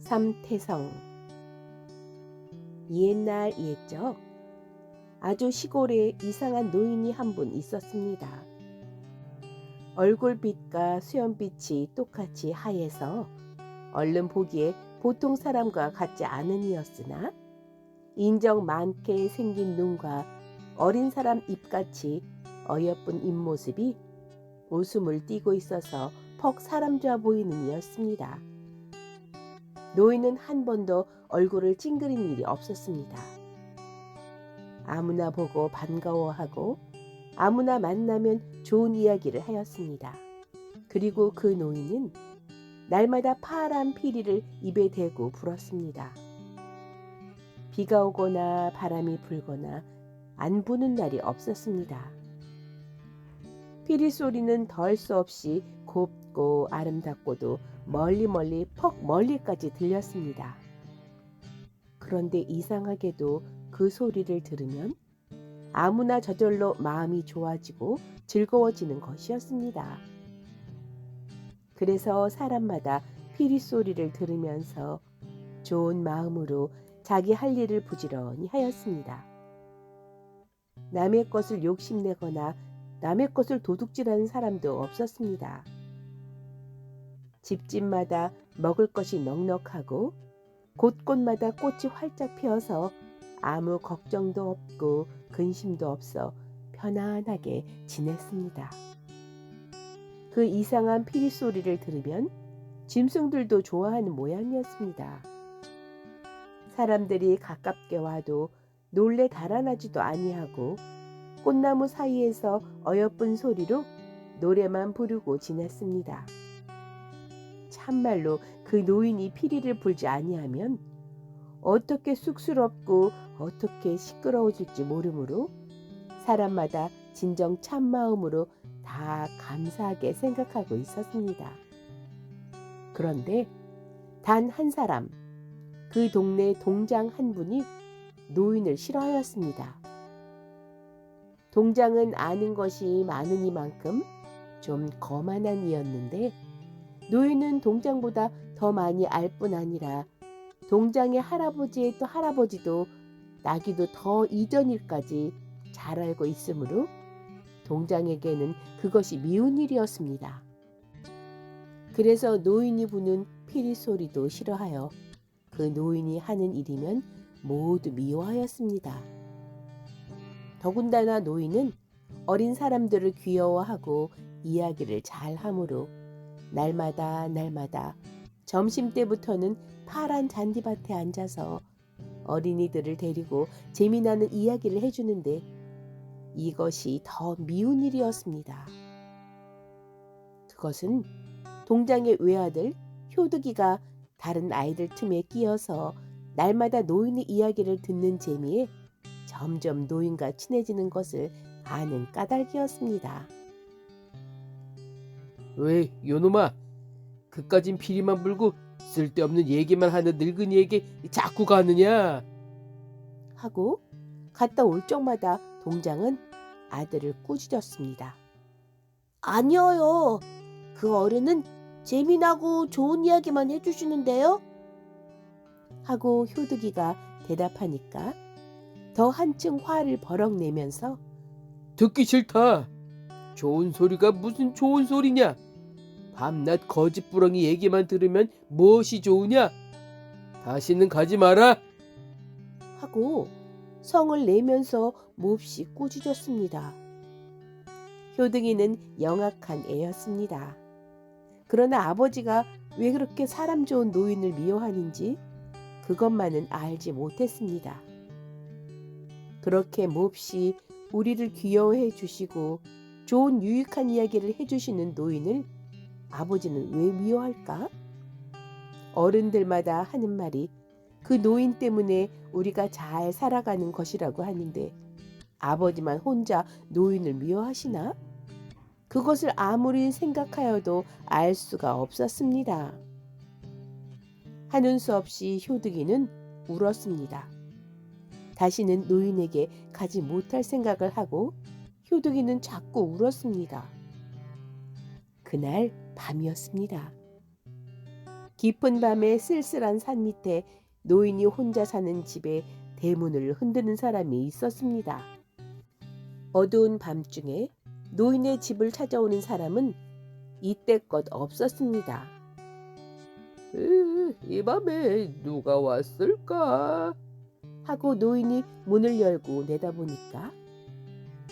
삼태성. 옛날 옛적 아주 시골에 이상한 노인이 한 분 있었습니다. 얼굴빛과 수염빛이 똑같이 하얘서 얼른 보기에 보통 사람과 같지 않은 이였으나 인정 많게 생긴 눈과 어린 사람 입같이 어여쁜 입모습이 웃음을 띠고 있어서 퍽 사람 좋아 보이는 이였습니다. 노인은 한 번도 얼굴을 찡그린 일이 없었습니다. 아무나 보고 반가워하고 아무나 만나면 좋은 이야기를 하였습니다. 그리고 그 노인은 날마다 파란 피리를 입에 대고 불었습니다. 비가 오거나 바람이 불거나 안 부는 날이 없었습니다. 피리 소리는 덜 수 없이 곱고 아름답고도 멀리 퍽 멀리까지 들렸습니다. 그런데 이상하게도 그 소리를 들으면 아무나 저절로 마음이 좋아지고 즐거워지는 것이었습니다. 그래서 사람마다 피리 소리를 들으면서 좋은 마음으로 자기 할 일을 부지런히 하였습니다. 남의 것을 욕심내거나 남의 것을 도둑질하는 사람도 없었습니다. 집집마다 먹을 것이 넉넉하고 곳곳마다 꽃이 활짝 피어서 아무 걱정도 없고 근심도 없어 편안하게 지냈습니다. 그 이상한 피리 소리를 들으면 짐승들도 좋아하는 모양이었습니다. 사람들이 가깝게 와도 놀래 달아나지도 아니하고 꽃나무 사이에서 어여쁜 소리로 노래만 부르고 지냈습니다. 참말로 그 노인이 피리를 불지 아니하면 어떻게 쑥스럽고 어떻게 시끄러워질지 모르므로 사람마다 진정 참마음으로 다 감사하게 생각하고 있었습니다. 그런데 단 한 사람, 그 동네 동장 한 분이 노인을 싫어하였습니다. 동장은 아는 것이 많으니만큼 좀 거만한 이였는데 노인은 동장보다 더 많이 알 뿐 아니라 동장의 할아버지의 또 할아버지도 나기도 더 이전일까지 잘 알고 있으므로 동장에게는 그것이 미운 일이었습니다. 그래서 노인이 부는 피리 소리도 싫어하여 그 노인이 하는 일이면 모두 미워하였습니다. 더군다나 노인은 어린 사람들을 귀여워하고 이야기를 잘 하므로 날마다 점심때부터는 파란 잔디밭에 앉아서 어린이들을 데리고 재미나는 이야기를 해주는데 이것이 더 미운 일이었습니다. 그것은 동장의 외아들 효득이가 다른 아이들 틈에 끼어서 날마다 노인의 이야기를 듣는 재미에 점점 노인과 친해지는 것을 아는 까닭이었습니다. 왜 요놈아, 그까진 피리만 불고 쓸데없는 얘기만 하는 늙은이에게 자꾸 가느냐? 하고 갔다 올 적마다 동장은 아들을 꾸짖었습니다. 아니요, 그 어른은 재미나고 좋은 이야기만 해주시는데요. 하고 효득이가 대답하니까 더 한층 화를 버럭 내면서 듣기 싫다. 좋은 소리가 무슨 좋은 소리냐? 밤낮 거짓부렁이 얘기만 들으면 무엇이 좋으냐? 다시는 가지 마라. 하고 성을 내면서 몹시 꾸짖었습니다. 효등이는 영악한 애였습니다. 그러나 아버지가 왜 그렇게 사람 좋은 노인을 미워하는지 그것만은 알지 못했습니다. 그렇게 몹시 우리를 귀여워해 주시고 좋은 유익한 이야기를 해주시는 노인을 아버지는 왜 미워할까? 어른들마다 하는 말이 그 노인 때문에 우리가 잘 살아가는 것이라고 하는데 아버지만 혼자 노인을 미워하시나? 그것을 아무리 생각하여도 알 수가 없었습니다. 하는 수 없이 효득이는 울었습니다. 다시는 노인에게 가지 못할 생각을 하고 효득이는 자꾸 울었습니다. 그날 밤이었습니다. 깊은 밤에 쓸쓸한 산 밑에 노인이 혼자 사는 집에 대문을 흔드는 사람이 있었습니다. 어두운 밤중에 노인의 집을 찾아오는 사람은 이때껏 없었습니다. 이 밤에 누가 왔을까? 하고 노인이 문을 열고 내다보니까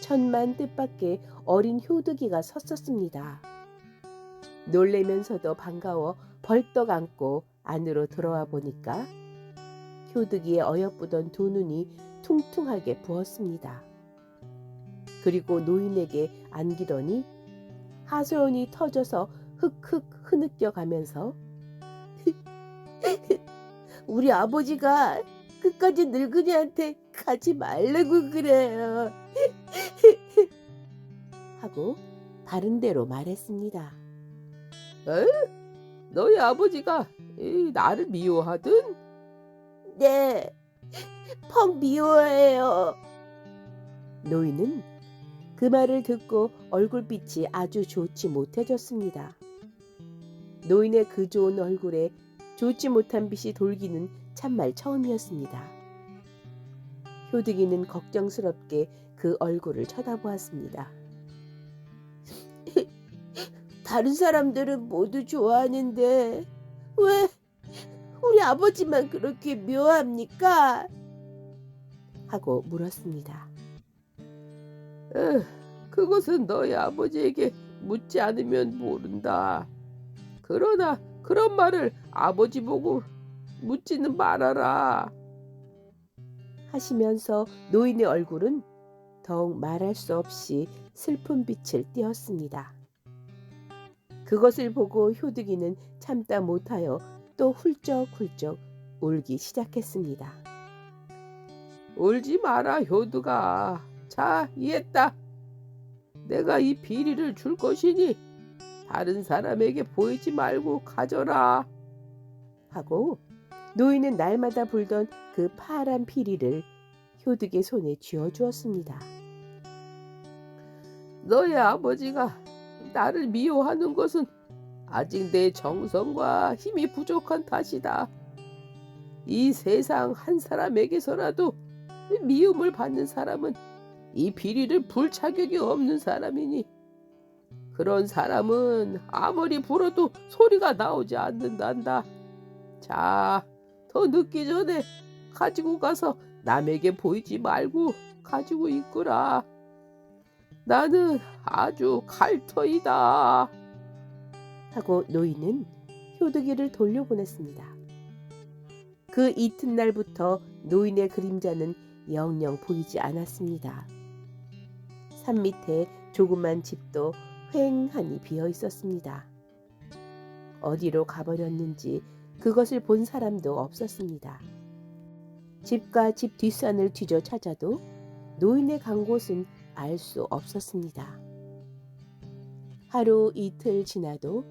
천만 뜻밖의 어린 효득이가 섰었습니다. 놀래면서도 반가워 벌떡 안고 안으로 들어와 보니까 효득이의 어여쁘던 두 눈이 퉁퉁하게 부었습니다. 그리고 노인에게 안기더니 하소연이 터져서 흑흑 흐느껴 가면서 우리 아버지가 끝까지 늙은이한테 가지 말라고 그래요. 하고 바른 대로 말했습니다. 에? 너희 아버지가 나를 미워하든? 네, 펑 미워해요. 노인은 그 말을 듣고 얼굴빛이 아주 좋지 못해졌습니다. 노인의 그 좋은 얼굴에 좋지 못한 빛이 돌기는 참말 처음이었습니다. 효득이는 걱정스럽게 그 얼굴을 쳐다보았습니다. 다른 사람들은 모두 좋아하는데 왜 우리 아버지만 그렇게 묘합니까? 하고 물었습니다. 그것은 너희 아버지에게 묻지 않으면 모른다. 그러나 그런 말을 아버지 보고 묻지는 말아라. 하시면서 노인의 얼굴은 더욱 말할 수 없이 슬픈 빛을 띠었습니다. 그것을 보고 효득이는 참다 못하여 또 훌쩍훌쩍 울기 시작했습니다. 울지 마라, 효두가. 자, 이했다. 내가 이 비리를 줄 것이니 다른 사람에게 보이지 말고 가져라. 하고 노인은 날마다 불던 그 파란 피리를 효득의 손에 쥐어주었습니다. 너의 아버지가 나를 미워하는 것은 아직 내 정성과 힘이 부족한 탓이다. 이 세상 한 사람에게서라도 미움을 받는 사람은 이 비리를 불 자격이 없는 사람이니 그런 사람은 아무리 불어도 소리가 나오지 않는단다. 자, 더 늦기 전에 가지고 가서 남에게 보이지 말고 가지고 있거라. 나는 아주 갈터이다. 하고 노인은 효득이를 돌려보냈습니다. 그 이튿날부터 노인의 그림자는 영영 보이지 않았습니다. 산 밑에 조그만 집도 휑하니 비어 있었습니다. 어디로 가버렸는지 그것을 본 사람도 없었습니다. 집과 집 뒷산을 뒤져 찾아도 노인의 간 곳은 알 수 없었습니다. 하루 이틀 지나도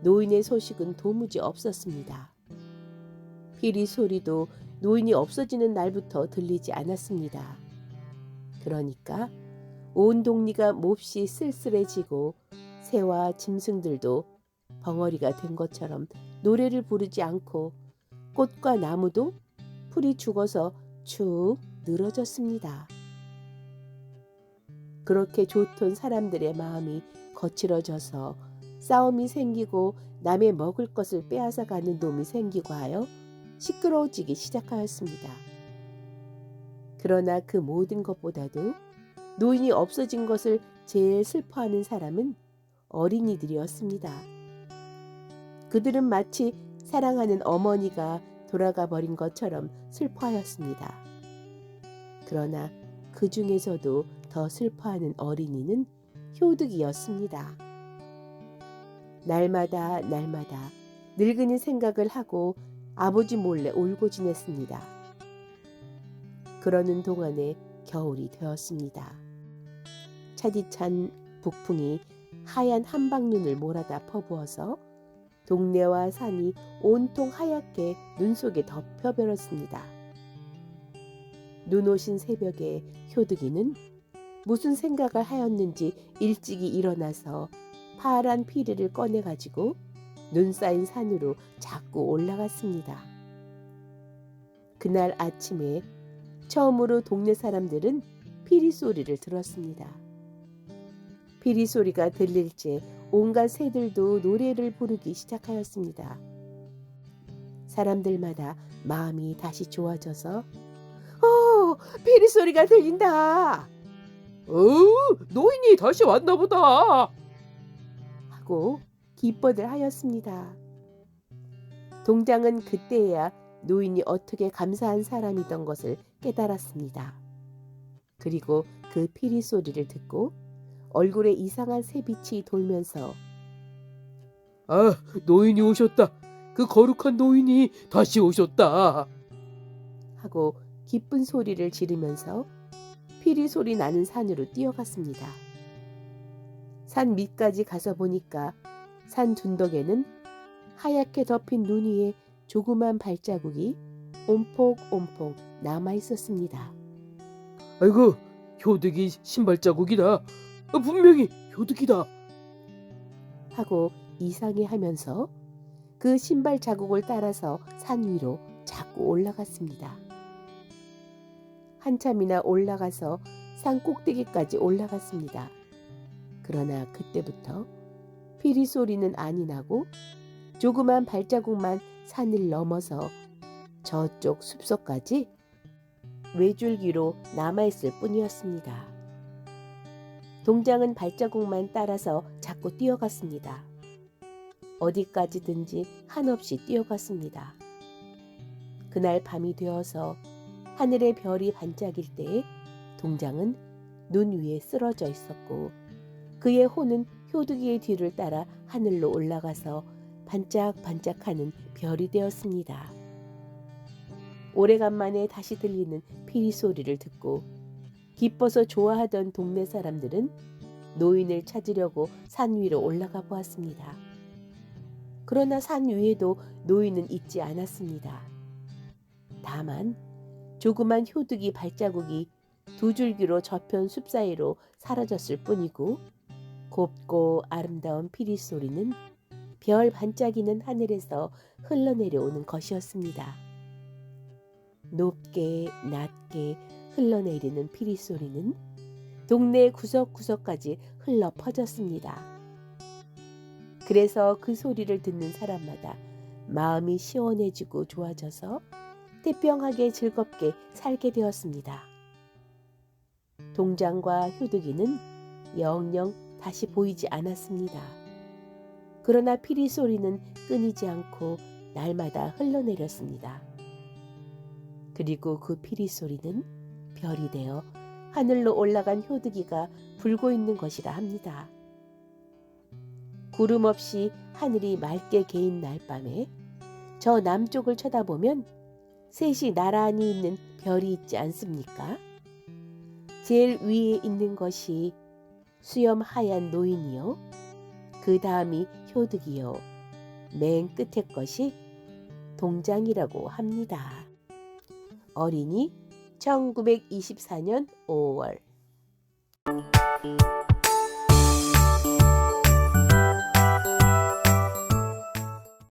노인의 소식은 도무지 없었습니다. 피리 소리도 노인이 없어지는 날부터 들리지 않았습니다. 그러니까 온 동리가 몹시 쓸쓸해지고 새와 짐승들도 벙어리가 된 것처럼 노래를 부르지 않고 꽃과 나무도 풀이 죽어서 축 늘어졌습니다. 그렇게 좋던 사람들의 마음이 거칠어져서 싸움이 생기고 남의 먹을 것을 빼앗아 가는 놈이 생기고 하여 시끄러워지기 시작하였습니다. 그러나 그 모든 것보다도 노인이 없어진 것을 제일 슬퍼하는 사람은 어린이들이었습니다. 그들은 마치 사랑하는 어머니가 돌아가 버린 것처럼 슬퍼하였습니다. 그러나 그 중에서도 더 슬퍼하는 어린이는 효득이었습니다. 날마다 늙은이 생각을 하고 아버지 몰래 울고 지냈습니다. 그러는 동안에 겨울이 되었습니다. 차디찬 북풍이 하얀 한방눈을 몰아다 퍼부어서 동네와 산이 온통 하얗게 눈 속에 덮여버렸습니다. 눈 오신 새벽에 효득이는 무슨 생각을 하였는지 일찍이 일어나서 파란 피리를 꺼내가지고 눈 쌓인 산으로 자꾸 올라갔습니다. 그날 아침에 처음으로 동네 사람들은 피리 소리를 들었습니다. 피리 소리가 들릴째 온갖 새들도 노래를 부르기 시작하였습니다. 사람들마다 마음이 다시 좋아져서 피리 소리가 들린다 노인이 다시 왔나 보다. 하고 기뻐들 하였습니다. 동장은 그때야 노인이 어떻게 감사한 사람이던 것을 깨달았습니다. 그리고 그 피리 소리를 듣고 얼굴에 이상한 새빛이 돌면서 노인이 오셨다. 그 거룩한 노인이 다시 오셨다. 하고 기쁜 소리를 지르면서 피리 소리 나는 산으로 뛰어갔습니다. 산 밑까지 가서 보니까 산 둔덕에는 하얗게 덮인 눈 위에 조그만 발자국이 옴폭옴폭 남아 있었습니다. 아이고, 효득이 신발 자국이다. 분명히 효득이다. 하고 이상해하면서 그 신발 자국을 따라서 산 위로 자꾸 올라갔습니다. 한참이나 올라가서 산 꼭대기까지 올라갔습니다. 그러나 그때부터 피리 소리는 아니 나고 조그만 발자국만 산을 넘어서 저쪽 숲속까지 외줄기로 남아있을 뿐이었습니다. 동장은 발자국만 따라서 자꾸 뛰어갔습니다. 어디까지든지 한없이 뛰어갔습니다. 그날 밤이 되어서 하늘의 별이 반짝일 때에 동장은 눈 위에 쓰러져 있었고 그의 호는 효득이의 뒤를 따라 하늘로 올라가서 반짝반짝하는 별이 되었습니다. 오래간만에 다시 들리는 피리 소리를 듣고 기뻐서 좋아하던 동네 사람들은 노인을 찾으려고 산 위로 올라가 보았습니다. 그러나 산 위에도 노인은 있지 않았습니다. 다만 조그만 효득이 발자국이 두 줄기로 접힌 숲 사이로 사라졌을 뿐이고 곱고 아름다운 피리 소리는 별 반짝이는 하늘에서 흘러내려오는 것이었습니다. 높게 낮게 흘러내리는 피리 소리는 동네 구석구석까지 흘러 퍼졌습니다. 그래서 그 소리를 듣는 사람마다 마음이 시원해지고 좋아져서 태평하게 즐겁게 살게 되었습니다. 동장과 효득이는 영영 다시 보이지 않았습니다. 그러나 피리 소리는 끊이지 않고 날마다 흘러내렸습니다. 그리고 그 피리 소리는 별이 되어 하늘로 올라간 효득이가 불고 있는 것이라 합니다. 구름 없이 하늘이 맑게 개인 날밤에 저 남쪽을 쳐다보면 셋이 나란히 있는 별이 있지 않습니까? 제일 위에 있는 것이 수염 하얀 노인이요. 그 다음이 효득이요. 맨 끝에 것이 동장이라고 합니다. 어린이 1924년 5월